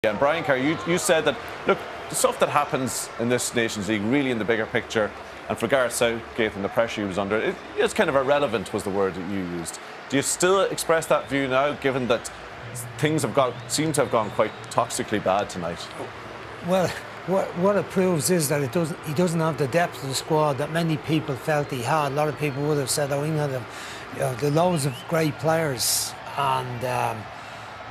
Yeah, and Brian Kerr, you said that, look, the stuff that happens in this Nations League, really in the bigger picture, and for Gareth Southgate and the pressure he was under, it's kind of irrelevant was the word that you used. Do you still express that view now, given that things seem to have gone quite toxically bad tonight? Well, what it proves is that he doesn't have the depth of the squad that many people felt he had. A lot of people would have said, England have the loads of great players and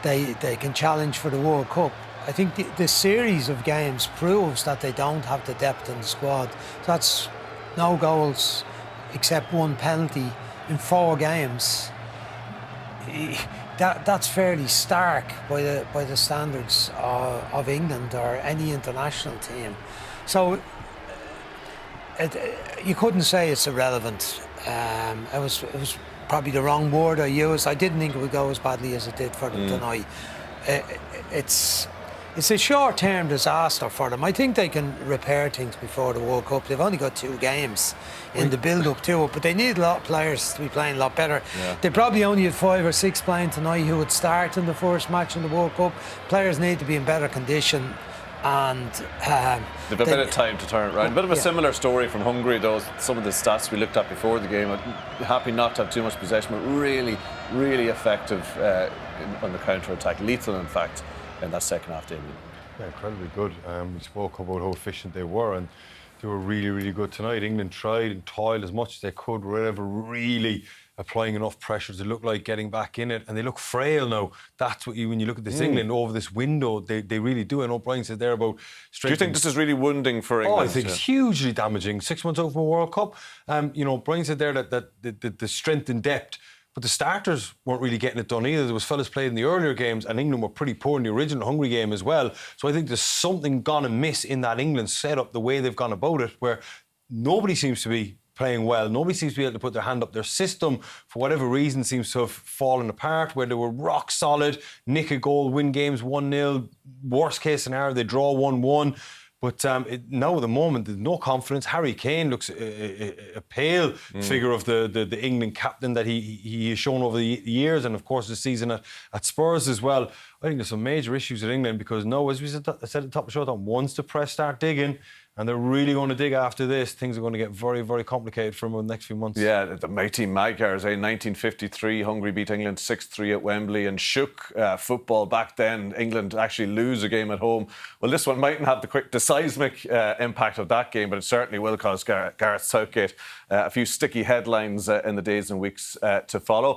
they can challenge for the World Cup. I think the series of games proves that they don't have the depth in the squad. That's no goals except one penalty in 4 games. That's fairly stark by the standards of England or any international team. So you couldn't say it's irrelevant. It was probably the wrong word I used. I didn't think it would go as badly as it did for them tonight. It's a short-term disaster for them. I think they can repair things before the World Cup. They've only got 2 games in the build-up to it, but they need a lot of players to be playing a lot better. Yeah. They probably only had 5 or 6 playing tonight who would start in the first match in the World Cup. Players need to be in better condition, and they've a bit of time to turn it around. A bit of a similar story from Hungary, though. Some of the stats we looked at before the game, happy not to have too much possession, but really, really effective on the counter-attack. Lethal, in fact, in that second half, Damien. Yeah, incredibly good. We spoke about how efficient they were, and they were really, really good tonight. England tried and toiled as much as they could, were never really applying enough pressure to look like getting back in it, and they look frail now. That's what when you look at this England over this window, they really do. I know Brian said there about strength. Do you think this is really wounding for England? Oh, I think it's hugely damaging. 6 months out from a World Cup. Brian said there that the strength and depth, but the starters weren't really getting it done either. There was fellas played in the earlier games, and England were pretty poor in the original Hungary game as well. So I think there's something gone amiss in that England setup, the way they've gone about it, where nobody seems to be playing well. Nobody seems to be able to put their hand up. Their system, for whatever reason, seems to have fallen apart, where they were rock solid, nick a goal, win games 1-0. Worst case scenario, they draw 1-1. But now at the moment, there's no confidence. Harry Kane looks a pale figure of the England captain that he has shown over the years, and of course this season at Spurs as well. I think there's some major issues at England because as we said at the top of the show, once the press start digging, and they're really going to dig after this, things are going to get very, very complicated for them in the next few months. Yeah, the mighty Magyars, 1953, Hungary beat England 6-3 at Wembley and shook football back then. England actually lose a game at home. Well, this one mightn't have the seismic impact of that game, but it certainly will cause Gareth Southgate a few sticky headlines in the days and weeks to follow.